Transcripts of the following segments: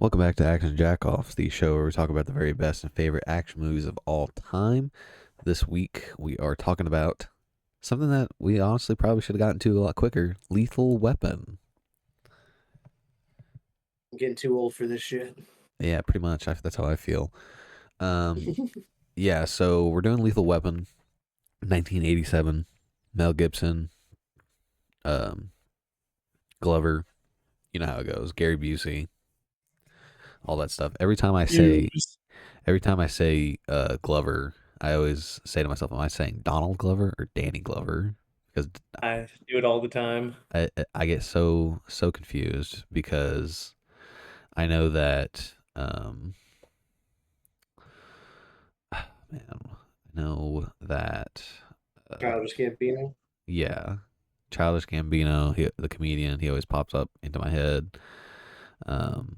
Welcome back to Action Jack-Offs, the show where we talk about the very best and favorite action movies of all time. This week we are talking about something that we honestly probably should have gotten to a lot quicker: Lethal Weapon. I'm getting too old for this shit. Yeah, pretty much. That's how I feel. Um, yeah, so we're doing Lethal Weapon, 1987. Mel Gibson, um, Glover. You know how it goes. Gary Busey, all that stuff. Use. Every time I say Glover, I always say to myself, "Am I saying Donald Glover or Danny Glover?" Because I do it all the time. I get so confused because I know that man, I know that Childish Gambino. yeah, Childish Gambino, the comedian, he always pops up into my head. Um,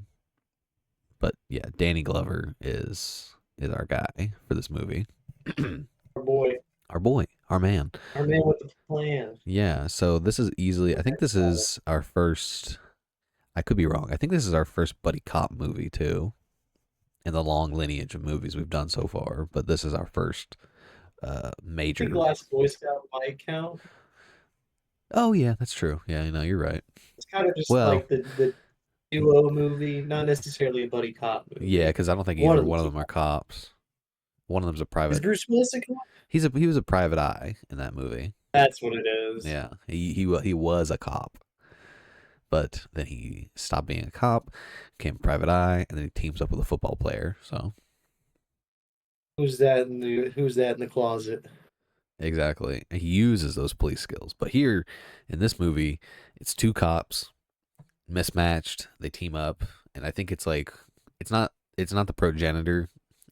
but yeah, Danny Glover is our guy for this movie. Our boy. Our boy, our man. Our man with the plan. Yeah, so this is easily, I think That's this got it. is our first, I could be wrong. I think this is our first buddy cop movie too in the long lineage of movies we've done so far, but this is our first I think major. Last Boy Scout might count. Oh yeah, that's true. Yeah, you're right. It's kind of just Well, like the duo movie, not necessarily a buddy cop yeah, movie. because I don't think One either of the one of two. them are cops. One of them's a Is private. Bruce Willis a cop? He was a private eye in that movie. That's what it is. Yeah, he was a cop, but then he stopped being a cop, became a private eye, and then he teams up with a football player. So Who's that in the closet? exactly, he uses those police skills. But here in this movie, it's two cops mismatched. They team up, and I think it's like it's not the progenitor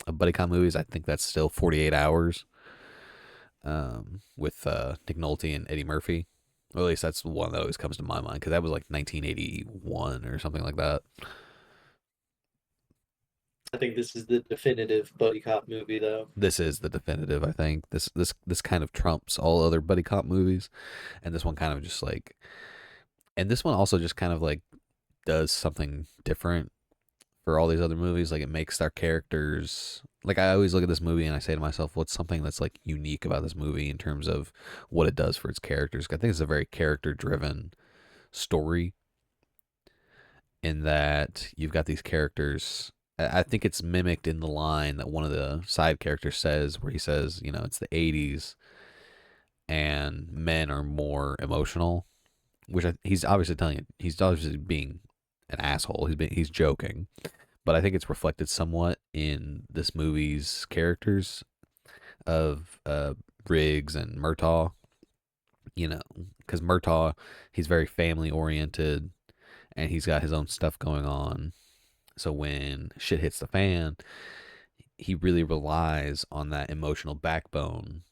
of buddy cop movies. I think that's still 48 Hours with Nick Nolte and Eddie Murphy. Or at least that's the one that always comes to my mind because that was like 1981 or something like that. I think this is the definitive buddy cop movie, though. This is the definitive. I think this kind of trumps all other buddy cop movies, and this one kind of just like, and this one also just kind of like does something different for all these other movies. Like it makes their characters like I always look at this movie and I say to myself, what's something that's like unique about this movie in terms of what it does for its characters? I think it's a very character driven story in that you've got these characters. I think it's mimicked in the line that one of the side characters says, where he says, you know, it's the 80s and men are more emotional, which he's obviously telling you, he's obviously being an asshole. He's joking, but I think it's reflected somewhat in this movie's characters of Riggs and Murtaugh. You know, because Murtaugh, he's very family oriented and he's got his own stuff going on. So when shit hits the fan, he really relies on that emotional backbone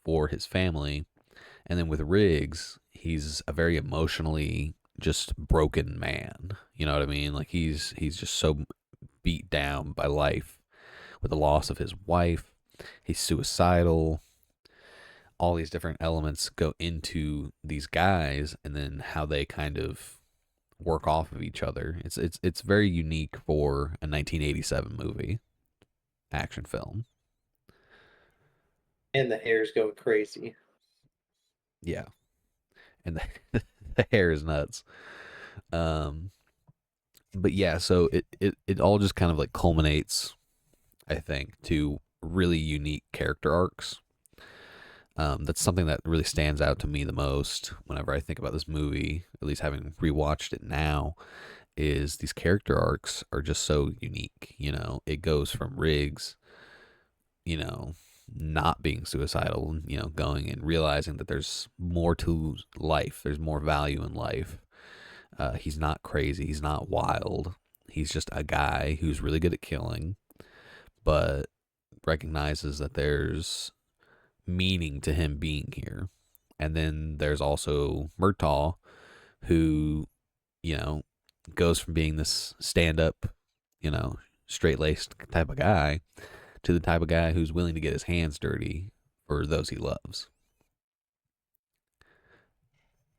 for his family. And then with Riggs, he's a very emotionally just broken man. You know what I mean? Like he's just so beat down by life with the loss of his wife. He's suicidal. All these different elements go into these guys and then how they kind of work off of each other. It's very unique for a 1987 movie action film. And the hair's going crazy. Yeah, and the hair is nuts. Um, but yeah, so it all just kind of like culminates, I think, to really unique character arcs. That's something that really stands out to me the most whenever I think about this movie, at least having rewatched it now, is these character arcs are just so unique. You know, it goes from Riggs, you know, not being suicidal, you know, going and realizing that there's more to life, there's more value in life. He's not crazy, he's not wild. He's just a guy who's really good at killing, but recognizes that there's meaning to him being here. And then there's also Murtaugh, who, you know, goes from being this stand up, you know, straight laced type of guy to the type of guy who's willing to get his hands dirty for those he loves.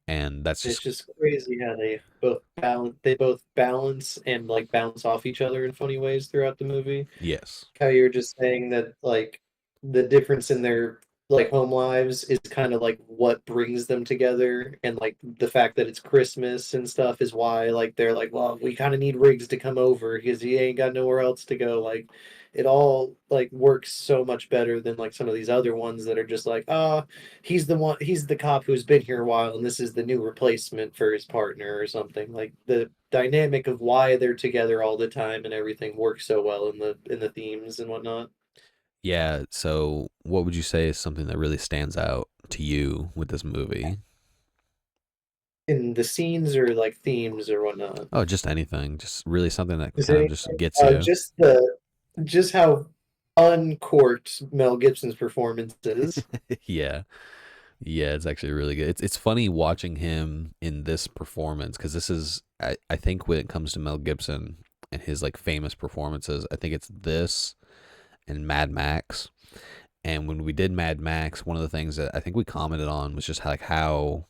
and that's It's just just crazy how they both balance and like bounce off each other in funny ways throughout the movie. yes, How you're just saying that like the difference in their like home lives is kind of like what brings them together, and like the fact that it's Christmas and stuff is why like they're like, well, we kind of need Riggs to come over because he ain't got nowhere else to go. Like it all like works so much better than like some of these other ones that are just like, he's the cop who's been here a while and this is the new replacement for his partner or something. Like the dynamic of why they're together all the time and everything works so well in the themes and whatnot. yeah. So, what would you say is something that really stands out to you with this movie? In the scenes or like themes or whatnot. Oh, just anything, just really something that Is kind of anything just gets you. just how uncorked Mel Gibson's performance is. Yeah, yeah, it's actually really good. It's funny watching him in this performance because this is I think when it comes to Mel Gibson and his like famous performances, I think it's this and Mad Max. And when we did Mad Max, one of the things that I think we commented on was just like how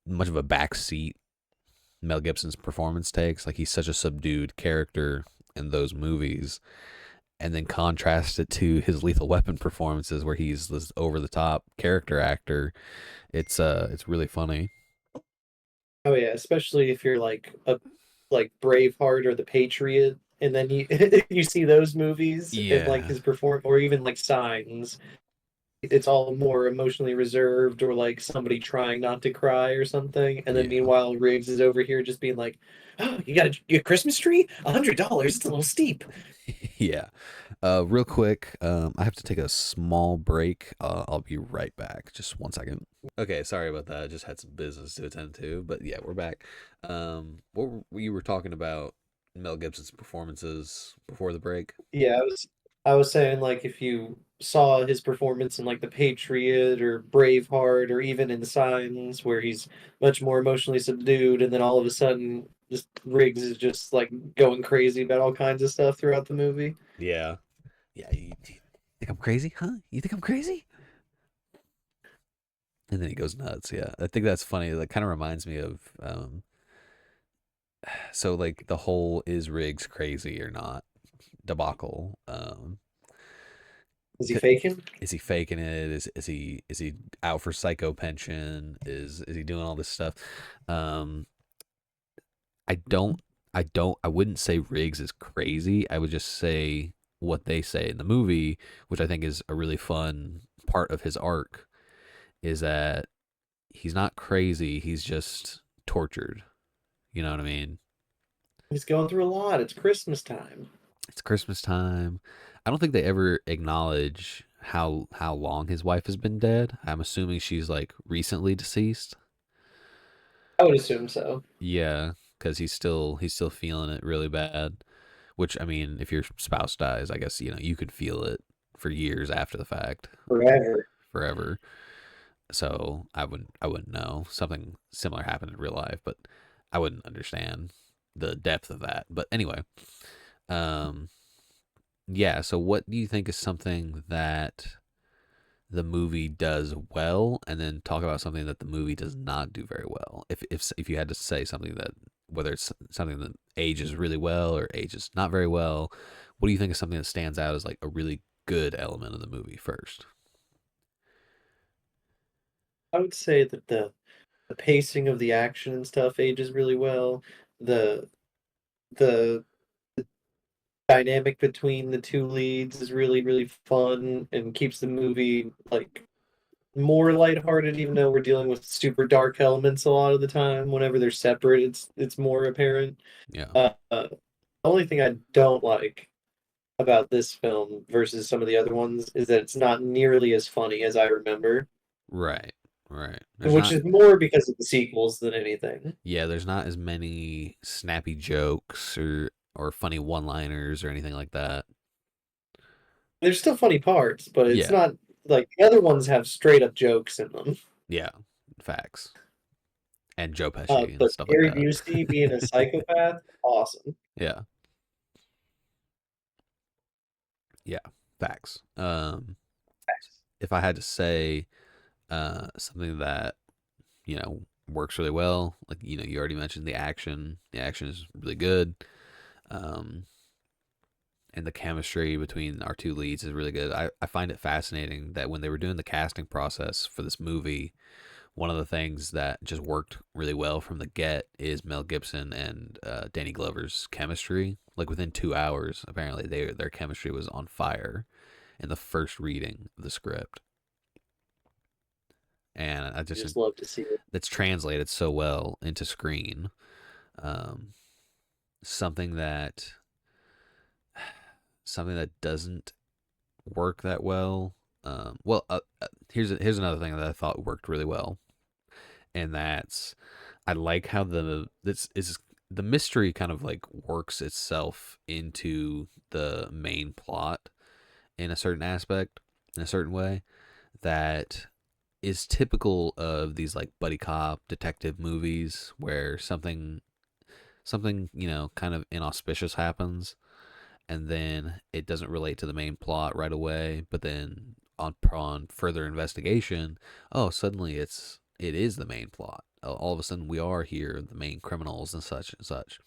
much of a backseat Mel Gibson's performance takes. Like he's such a subdued character in those movies, and then contrast it to his Lethal Weapon performances where he's this over the top character actor. It's really funny. Oh yeah, especially if you're like a like Braveheart or The Patriot, and then you you see those movies and like Yeah, his perform or even like Signs. It's all more emotionally reserved or like somebody trying not to cry or something. And then yeah, meanwhile, Riggs is over here just being like, "Oh, you got a Christmas tree? $100? It's a little steep." yeah. Real quick, I have to take a small break. I'll be right back. Just 1 second. Okay, sorry about that. I just had some business to attend to, but yeah, we're back. You were talking about Mel Gibson's performances before the break? Yeah, I was saying like if you saw his performance in like The Patriot or Braveheart or even in Signs where he's much more emotionally subdued, and then all of a sudden just Riggs is just like going crazy about all kinds of stuff throughout the movie. Yeah. Yeah, you think I'm crazy? Huh? You think I'm crazy? And then he goes nuts. Yeah, I think that's funny. That kind of reminds me of so like the whole is Riggs crazy or not debacle. Is he faking? Is he faking it? Is he out for psycho pension? Is he doing all this stuff? Um, I don't I wouldn't say Riggs is crazy. I would just say what they say in the movie, which I think is a really fun part of his arc, is that he's not crazy. He's just tortured. You know what I mean? He's going through a lot. It's Christmas time. It's Christmas time. I don't think they ever acknowledge how long his wife has been dead. I'm assuming she's like recently deceased. I would assume so. Yeah, because he's still feeling it really bad. Which I mean, if your spouse dies, I guess you could feel it for years after the fact, Forever. forever. So I wouldn't know. Something similar happened in real life, but I wouldn't understand the depth of that. But anyway, um, yeah. So what do you think is something that the movie does well, and then talk about something that the movie does not do very well? If you had to say something that whether it's something that ages really well or ages not very well, what do you think is something that stands out as like a really good element of the movie first? I would say that the pacing of the action and stuff ages really well. The the dynamic between the two leads is really fun and keeps the movie like more lighthearted, even though we're dealing with super dark elements a lot of the time. Whenever they're separate, it's more apparent. Yeah. The only thing I don't like about this film versus some of the other ones is that it's not nearly as funny as I remember, Right. Right. There's which not is more because of the sequels than anything. yeah, there's not as many snappy jokes or funny one-liners or anything like that. There's still funny parts, but it's Yeah. not like the other ones have straight up jokes in them. Yeah. Facts. And Joe Pesci and But stuff like Gary that. Busey being a psychopath, awesome. Yeah. Yeah. Facts. If I had to say something that works really well. Like, you already mentioned the action. The action is really good. Um, and the chemistry between our two leads is really good. I find it fascinating that when they were doing the casting process for this movie, one of the things that just worked really well from the get is Mel Gibson and Danny Glover's chemistry. Like within 2 hours, apparently their chemistry was on fire in the first reading of the script, and I I just just love to see it. that's translated so well into screen. Um, something that something that doesn't work that well. Here's another thing that I thought worked really well, and that's I like how this is the mystery kind of like works itself into the main plot in a certain aspect, in a certain way that is typical of these like buddy cop detective movies where something kind of inauspicious happens, and then it doesn't relate to the main plot right away, but then on further investigation, oh, suddenly it is the main plot. All of a sudden we are here, the main criminals and such and such.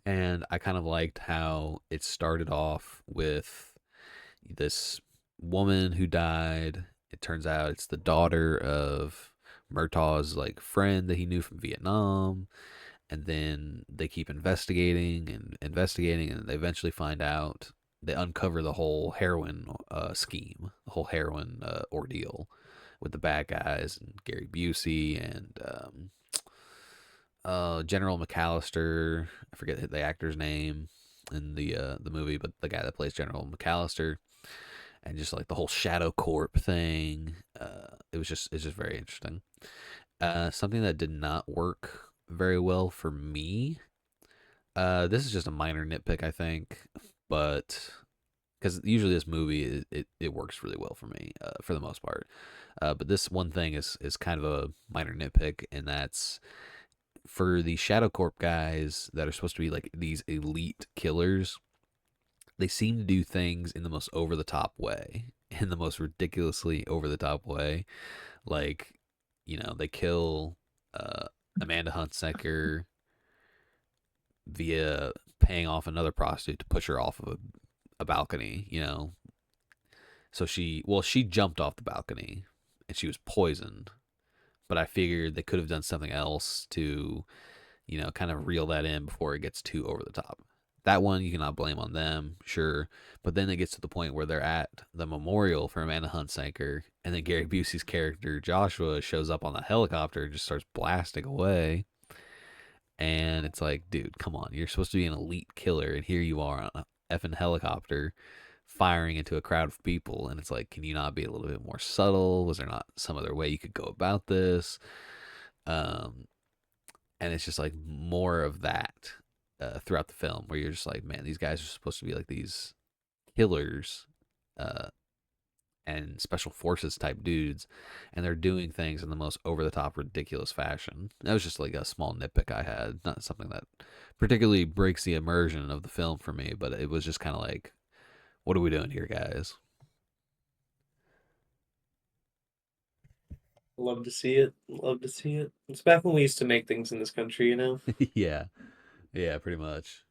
And I kind of liked how it started off with this woman who died. It turns out it's the daughter of Murtaugh's like friend that he knew from Vietnam, and then they keep investigating and investigating, and they eventually find out. They uncover the whole heroin scheme, the whole heroin ordeal with the bad guys and Gary Busey and General McAllister. I forget the actor's name in the movie, but the guy that plays General McAllister, and just like the whole Shadow Corp thing. It's just very interesting. Something that did not work very well for me. This is just a minor nitpick, I think, but because usually this movie it works really well for me for the most part. But this one thing is kind of a minor nitpick, and that's for the Shadow Corp guys that are supposed to be like these elite killers. They seem to do things in the most over the top way, in the most ridiculously over the top way. Like, they kill uh, Amanda Hunsaker via paying off another prostitute to push her off of a balcony. So she jumped off the balcony and she was poisoned. But I figured they could have done something else to, kind of reel that in before it gets too over the top. That one you cannot blame on them, sure. But then it gets to the point where they're at the memorial for Amanda Hunsaker, and then Gary Busey's character Joshua shows up on the helicopter and just starts blasting away. And it's like, dude, come on. You're supposed to be an elite killer, and here you are on a effing helicopter firing into a crowd of people. And it's like, can you not be a little bit more subtle? Was there not some other way you could go about this? Um, and it's just like more of that throughout the film, where you're just like, man, these guys are supposed to be like these killers uh, and special forces type dudes, and they're doing things in the most over the top, ridiculous fashion. That was just like a small nitpick I had, not something that particularly breaks the immersion of the film for me, but it was just kind of like, what are we doing here, guys? Love to see it. Love to see it. It's back when we used to make things in this country, you know? Yeah, yeah, pretty much.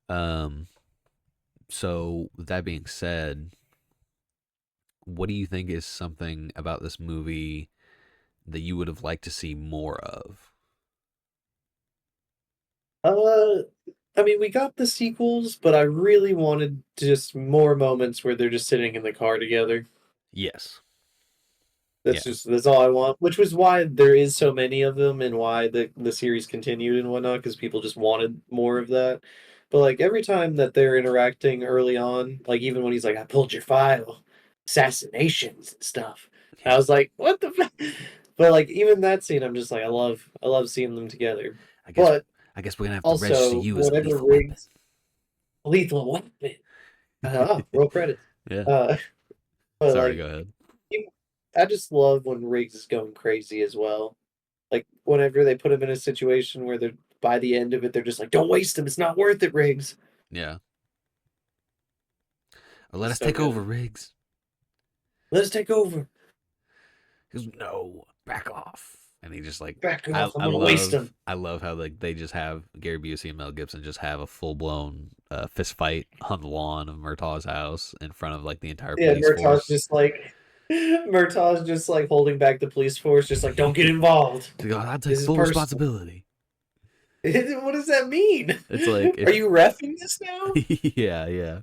Um, so with that being said, what do you think is something about this movie that you would have liked to see more of? Uh, I mean, we got the sequels, but I really wanted just more moments where they're just sitting in the car together. Yes. That's Yeah. just that's all I want, which was why there is so many of them and why the series continued and whatnot, because people just wanted more of that. But like every time that they're interacting early on, like even when he's like, "I pulled your file, assassinations and stuff," I Yeah. was like, "What the?" But like even that scene, I'm just like, I love seeing them together. I guess But I guess we're gonna have to register also, you as a whatever lethal weapon. Riggs, lethal weapon. Roll credits. Yeah. Uh, but Sorry, like, go ahead. you- I just love when Riggs is going crazy as well. Like whenever they put him in a situation where they're by the end of it, they're just like, "Don't waste him. It's not worth it, Riggs." Yeah. Or let It's us so take over, good. Riggs. Let us take over. He goes, "No, back off." And he just like Back off! I'm gonna waste him. I love how like they just have Gary Busey and Mel Gibson just have a full blown fist fight on the lawn of Murtaugh's house in front of like the entire Yeah, police force. Murtaugh's just like holding back the police force, just like don't get involved. To go, I take This is full personal. responsibility. What does that mean? It's like Are if you refing this now? yeah, yeah.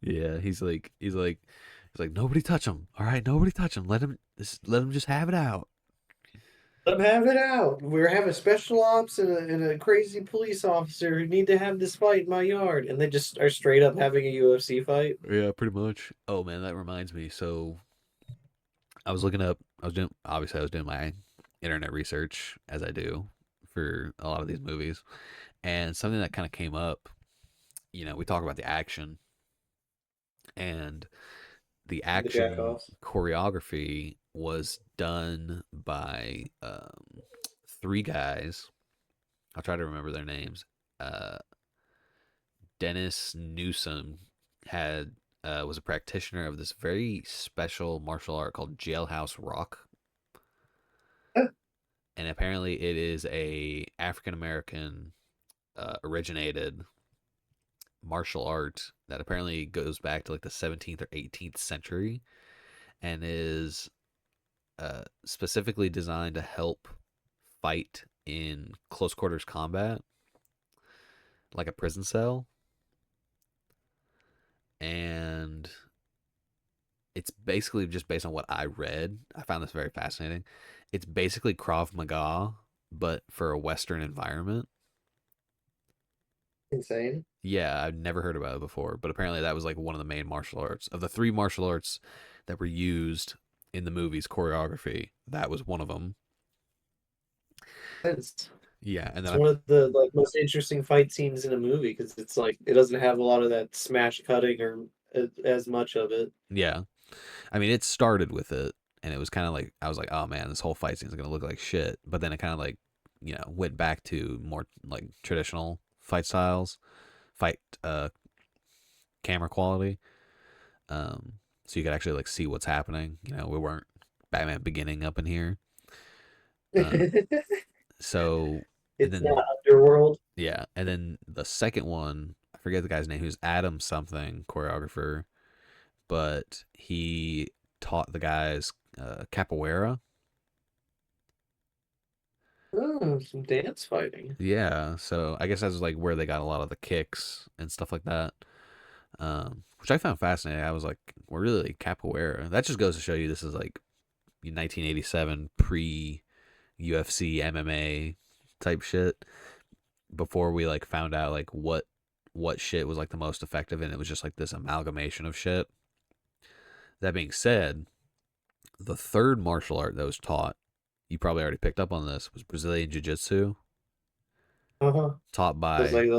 Yeah, he's like nobody touch him. All right, nobody touch him. Let him just have it out. Let him have it out. We're having special ops and a crazy police officer who need to have this fight in my yard, and they just are straight up having a UFC fight. Yeah, pretty much. Oh man, that reminds me. So I was looking up. I was doing obviously I was doing my internet research as I do for a lot of these movies, and something that kind of came up. You know, we talk about the action and the The action Jack-0ffs. choreography was done by three guys. I'll try to remember their names. Uh, Dennis Newsom had was a practitioner of this very special martial art called Jailhouse Rock, and apparently it is a African American originated martial art that apparently goes back to like the 17th or 18th century and is specifically designed to help fight in close quarters combat, like a prison cell. And it's basically just based on what I read. I found this very fascinating. It's basically Krav Maga, but for a Western environment. Insane. Yeah, I've never heard about it before, but apparently that was like one of the main martial arts. Of the three martial arts that were used in the movie's choreography, that was one of them. It's Yeah, and then it's one of the like most interesting fight scenes in a movie because it's like it doesn't have a lot of that smash cutting or as much of it. yeah, I mean, it started with it, and it was kind of like I was like, oh man, this whole fight scene is gonna look like shit. But then it kind of like went back to more like traditional fight styles, fight camera quality. So you could actually like see what's happening. You know, we weren't Batman beginning up in here. Um, so and It's then not Underworld. yeah, and then the second one, I forget the guy's name, who's Adam something choreographer, but he taught the guys capoeira. Oh, some dance fighting. Yeah, so I guess that's like where they got a lot of the kicks and stuff like that, which I found fascinating. I was like, we're really capoeira. That just goes to show you this is like 1987 pre UFC MMA type shit before we like found out like what shit was like the most effective, and it was just like this amalgamation of shit. That being said, the third martial art that was taught, you probably already picked up on this, was Brazilian Jiu Jitsu, Uh-huh. taught It's by like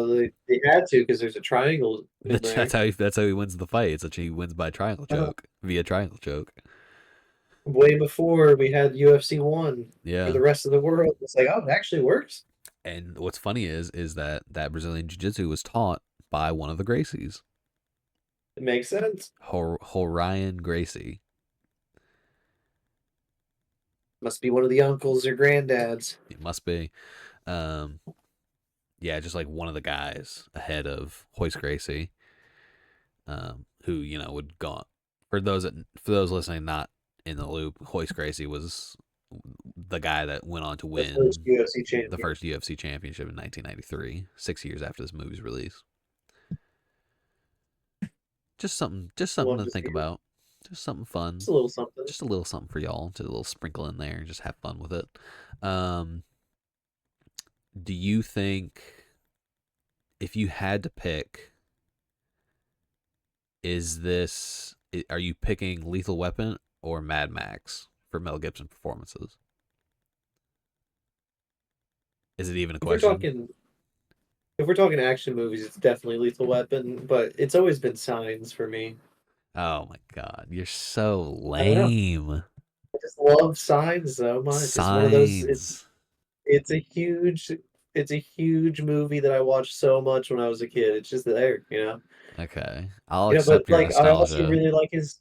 they had to because there's a triangle in that's there. how he wins the fight. It's such he wins by triangle Uh-huh. choke via triangle choke. Way before we had UFC one for Yeah, the rest of the world. It's like, oh, it actually works. and what's funny is that that Brazilian Jiu Jitsu was taught by one of the Gracies, It makes sense. Horion Gracie. Must be one of the uncles or granddads. It must be. Um, yeah, just like one of the guys ahead of Hoist Gracie, who would go on. For those listening not in the loop. Hoist Gracie was the guy that went on to The first win UFC the champion. first UFC championship in 1993, 6 years after this movie's release. Just something Love to to think see it. about. Just something fun. Just a little something. Just a little something for y'all. Just a little sprinkle in there. Just have fun with it. Um, do you think if you had to pick, are you picking Lethal Weapon or Mad Max for Mel Gibson performances? Is it even a If we're question? talking if we're talking action movies, it's definitely Lethal Weapon, but it's always been Signs for me. Oh my god, you're so I don't know. lame. I just love Signs so much. It's one of those Signs. it's a huge it's a huge movie that I watched so much when I was a kid. It's just there. Okay, I'll accept But your like I also nostalgia. really like his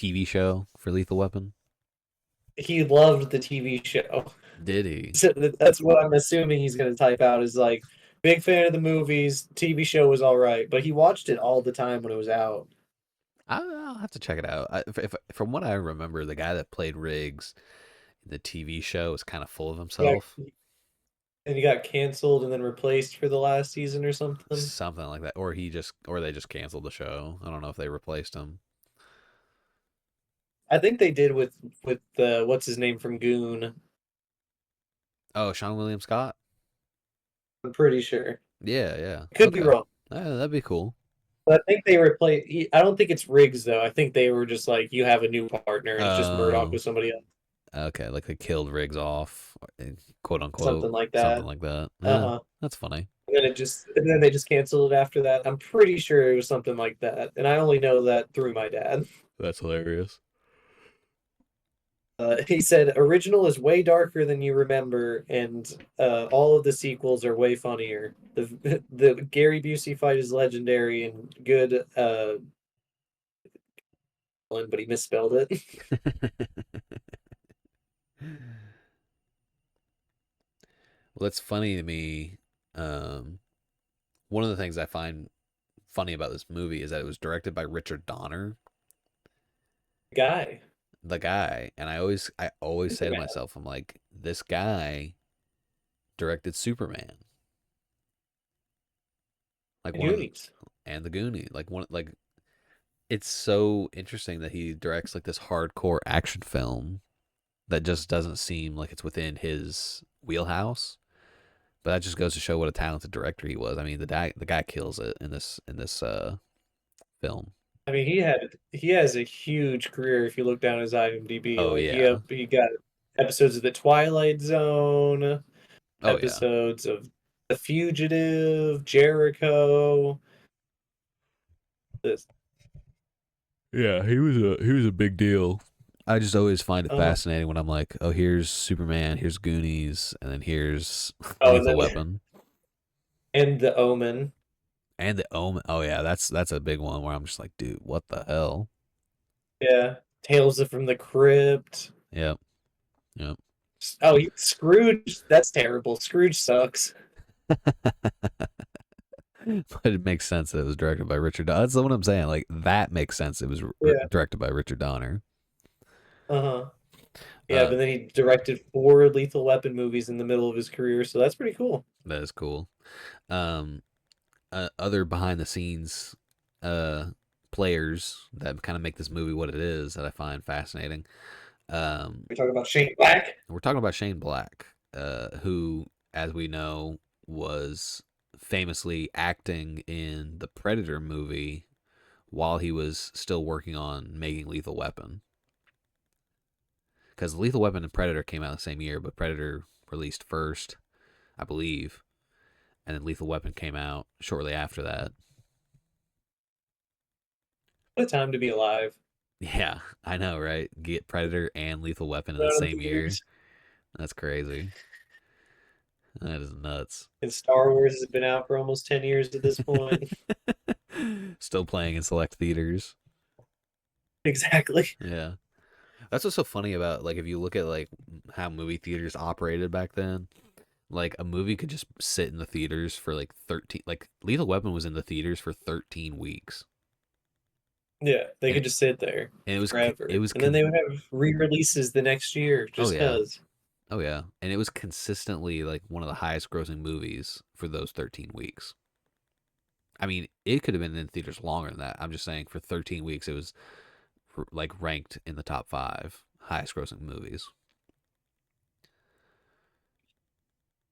TV show for Lethal Weapon? He loved the TV show. Did he? So that's what I'm assuming he's going to type out is like, big fan of the movies. TV show was all right, but he watched it all the time when it was out. I'll have to check it out. From what I remember, the guy that played Riggs in the TV show was kind of full of Yeah, himself, and he got canceled and then replaced for the last season or something. something like that, or they just canceled the show. I don't know if they replaced him. I think they did with what's his name from Goon. Oh, Sean William Scott. I'm pretty sure. Yeah, yeah. Could be Okay, wrong. that'd be cool. But I think they replaced. I don't think it's Riggs though. I think they were just like, you have a new partner, and it's just Murdoch Oh, with somebody else, okay. Like they killed Riggs off, quote something unquote, like something that. like that. Uh Yeah, huh. that's funny. And then they just canceled it after that. I'm pretty sure it was something like that, and I only know that through my dad. That's hilarious. He said original is way darker than you remember, and all of the sequels are way funnier. The Gary Busey fight is legendary and good. But he misspelled it. Well, it's funny to me. Um, One of the things I find funny about this movie is that it was directed by Richard Donner, Guy, the guy, and I always say to Superman, myself, I'm like, this guy directed Superman, like and one of the Goonies. and the Goonies, like it's so interesting that he directs like this hardcore action film that just doesn't seem like it's within his wheelhouse. But that just goes to show what a talented director he was. I mean, the guy kills it in this film. I mean, he has a huge career if you look down his IMDb. Oh Like yeah. he got episodes of The Twilight Zone, Oh yeah. episodes of The Fugitive, Jericho. This, Yeah, he was a big deal. I just always find it uh, fascinating when I'm like, oh, here's Superman, here's Goonies, and then here's oh, and Lethal then Weapon and The Omen. and the Omen. Oh yeah, that's a big one where I'm just like, dude, what the hell? Yeah, Tales from the Crypt. Yep, yep. Oh, Scrooge. That's terrible. Scrooge sucks. But it makes sense that it was directed by Richard. That's what I'm saying. Like that makes sense. It was Yeah. directed by Richard Donner. Uh-huh. Yeah, Uh, but then he directed four Lethal Weapon movies in the middle of his career, so that's pretty cool. that is cool. Um, Other behind the scenes uh players that kind of make this movie what it is that I find fascinating. Um, We're talking about Shane Black. we're talking about Shane Black, who, as we know, was famously acting in the Predator movie while he was still working on making Lethal Weapon. Because Lethal Weapon and Predator came out the same year, but Predator released first, I believe, and then Lethal Weapon came out shortly after that. What a time to be alive. Yeah, I know, right? Get Predator and Lethal Weapon in the Out in same year. theaters. That's crazy. That is nuts. And Star Wars has been out for almost 10 years at this point. Still playing in select theaters. Exactly. Yeah. That's what's so funny about like if you look at like how movie theaters operated back then, like a movie could just sit in the theaters for like 13, like Lethal Weapon was in the theaters for 13 weeks. Yeah, they And could just sit there and it was it forever. was And then they would have re-releases the next year oh just yeah. because. Oh yeah. And it was consistently like one of the highest grossing movies for those 13 weeks. I mean, it could have been in theaters longer than that. I'm just saying for 13 weeks it was like ranked in the top 5 highest grossing movies.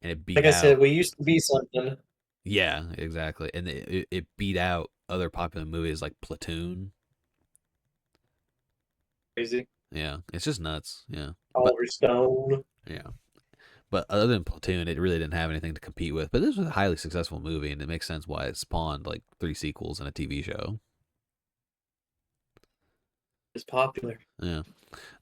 And it beat Like I said, out we used to be something yeah, exactly. And it beat out other popular movies like Platoon. crazy. Yeah, it's just nuts. Yeah, but Oliver Stone. yeah, but other than Platoon, it really didn't have anything to compete with. But this was a highly successful movie, and it makes sense why it spawned like 3 sequels and a TV show. Is popular. Yeah.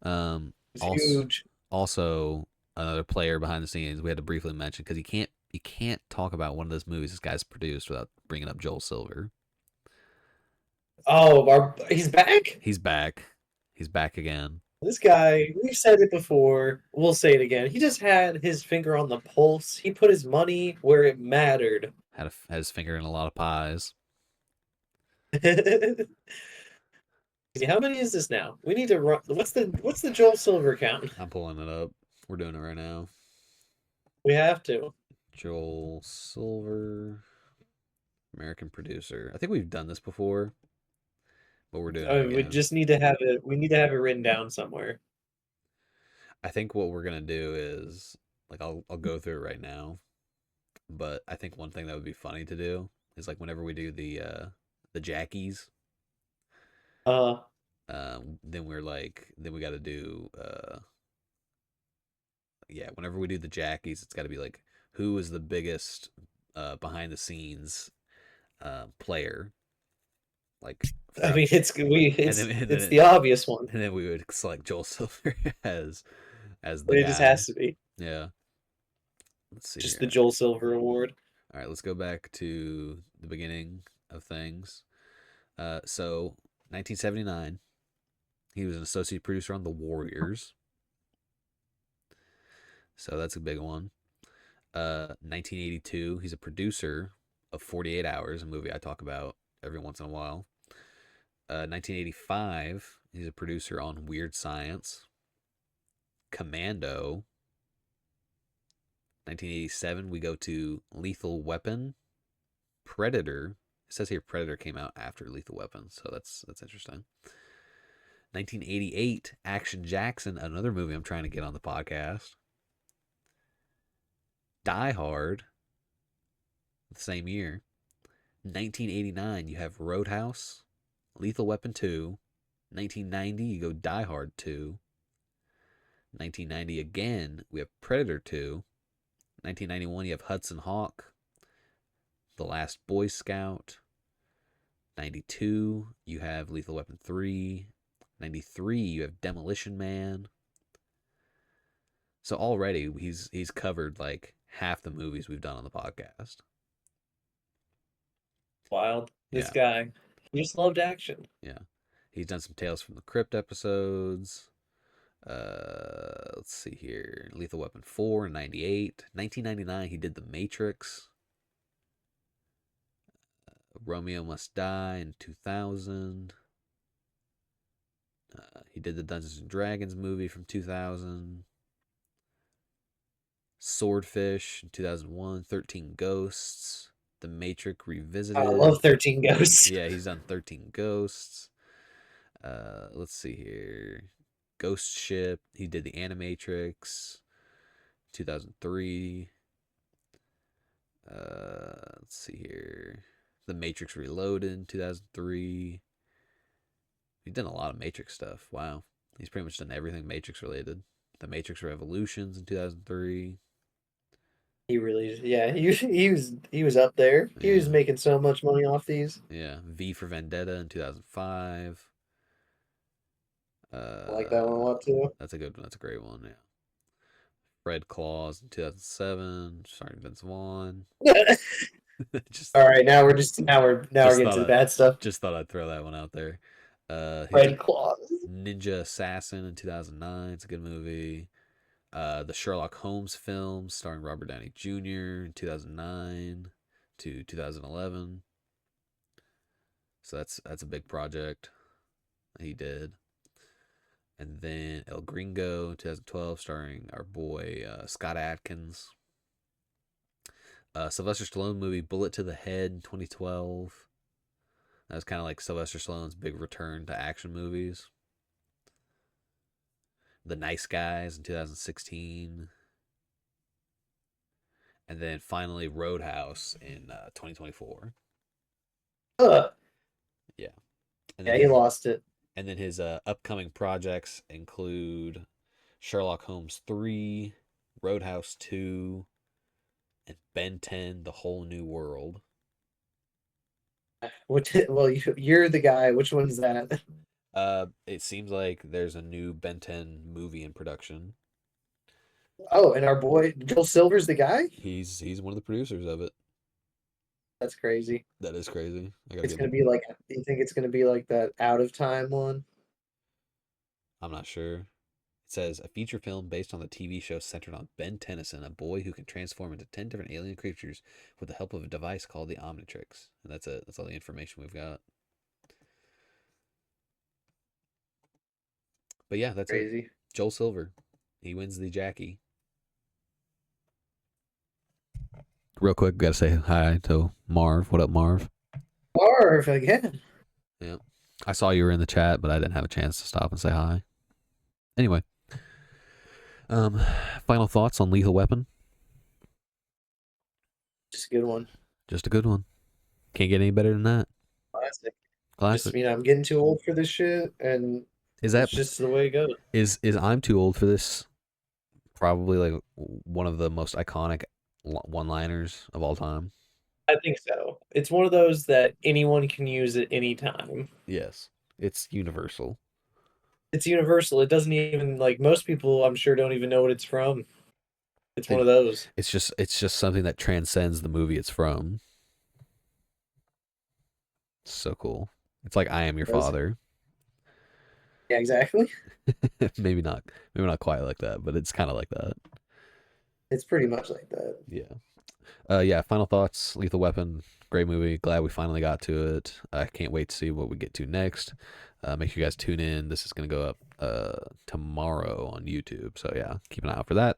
Um. It's Also, huge. also another player behind the scenes we had to briefly mention because you can't talk about one of those movies this guy's produced without bringing up Joel Silver. Oh, he's back? He's back. He's back again. This guy, we've said it before, we'll say it again. He just had his finger on the pulse. He put his money where it mattered. Had his finger in a lot of pies. How many is this now? We need to run. What's the Joel Silver count? I'm pulling it up. We're doing it right now. We have to. Joel Silver, American producer. I think we've done this before, but we're doing it We again. just need to have it. We need to have it written down somewhere. I think what we're gonna do is like I'll go through it right now, but I think one thing that would be funny to do is like whenever we do the Jackies, Uh, then we got to do yeah, whenever we do the Jackies, it's got to be like who is the biggest behind the scenes player, like I throughout, mean, and then it's the obvious one. we would select Joel Silver as the It just guy. has to be Yeah. Let's see just the here. Joel Silver Award. All right, let's go back to the beginning of things. So 1979, he was an associate producer on The Warriors. So that's a big one. 1982, he's a producer of 48 Hours, a movie I talk about every once in a while. 1985, he's a producer on Weird Science. Commando. 1987, we go to Lethal Weapon. Predator. It says here Predator came out after Lethal Weapon, so that's interesting. 1988, Action Jackson, another movie I'm trying to get on the podcast. Die Hard, the same year. 1989, you have Roadhouse, Lethal Weapon 2. 1990, you go Die Hard 2. 1990 again, we have Predator 2. 1991, you have Hudson Hawk, The Last Boy Scout. 92, you have Lethal Weapon 3. 93, you have Demolition Man. So already he's covered like half the movies we've done on the podcast. Wild. This Yeah, guy. He just loved action. yeah. He's done some Tales from the Crypt episodes. Let's see here. Lethal Weapon 4 in 98. 1999, he did The Matrix. Romeo Must Die in 2000. He did the Dungeons and Dragons movie from 2000. Swordfish in 2001. 13 Ghosts. The Matrix I Revisited. love 13 Ghosts. Yeah, he's done 13 Ghosts. Let's see here. Ghost Ship. He did the Animatrix. 2003. Let's see here. The Matrix Reloaded, 2003. He's done a lot of Matrix stuff. Wow. He's pretty much done everything Matrix related. The Matrix Revolutions in 2003. He really, yeah, he was up there. He was Yeah. making so much money off these. Yeah. V for Vendetta in 2005. I like that one a lot too. That's a good one. That's a great one. Yeah. Fred Claus in 2007. Starring Vince Vaughn. just All right, now we're getting to the bad stuff. just thought I'd throw that one out there. He's Red done Claws. Ninja Assassin in 2009. It's a good movie. The Sherlock Holmes film starring Robert Downey Jr. in 2009 to 2011. So that's a big project he did. And then El Gringo 2012 starring our boy Scott Adkins. Sylvester Stallone movie Bullet to the Head in 2012. That was kind of like Sylvester Stallone's big return to action movies. The Nice Guys in 2016. And then finally Roadhouse in 2024. Ugh. Yeah. And then Yeah, he lost it. his upcoming projects include Sherlock Holmes 3, Roadhouse 2, and Ben 10 The Whole New World. Well, you're the guy. Which one's that? It seems like there's a new Ben 10 movie in production. Oh, and our boy Joel Silver's the guy? He's one of the producers of it. That's crazy. That is crazy. I gotta It's give gonna him. be like, you think it's gonna be like that Out of Time one? I'm not sure. It says a feature film based on the TV show centered on Ben Tennyson, a boy who can transform into 10 different alien creatures with the help of a device called the Omnitrix. And that's it. That's all the information we've got. But yeah, that's it. Crazy. Joel Silver. He wins the Jackie. Real quick, gotta say hi to Marv. What up, Marv? Marv again. Yeah. I saw you were in the chat, but I didn't have a chance to stop and say hi. Anyway, um, final thoughts on Lethal Weapon? Just a good one. Just a good one. Can't get any better than that. Classic. Just, Classic. I'm getting too old for this shit, and Is it's that just the way it goes. is I'm too old for this? Probably like one of the most iconic one-liners of all time. I think so. It's one of those that anyone can use at any time. Yes, it's universal. It's universal. It doesn't even like most people, I'm sure, don't even know what it's from. It's one It, of those. it's just something that transcends the movie it's from. It's so cool. It's like I am your Does. father. Yeah, exactly. maybe not maybe not quite like that, but it's kind of like that. It's pretty much like that. Yeah. Yeah, final thoughts. Lethal Weapon, great movie. Glad we finally got to it. I can't wait to see what we get to next. Make sure you guys tune in. This is gonna go up tomorrow on YouTube. So yeah, keep an eye out for that.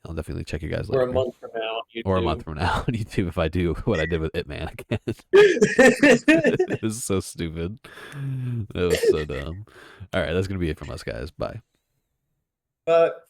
I'll definitely check you guys Or a later. month from now on Or a month YouTube. from now on YouTube if I do what I did with It Man again. It was so stupid. It was so dumb. All right, that's gonna be it from us, guys. Bye. But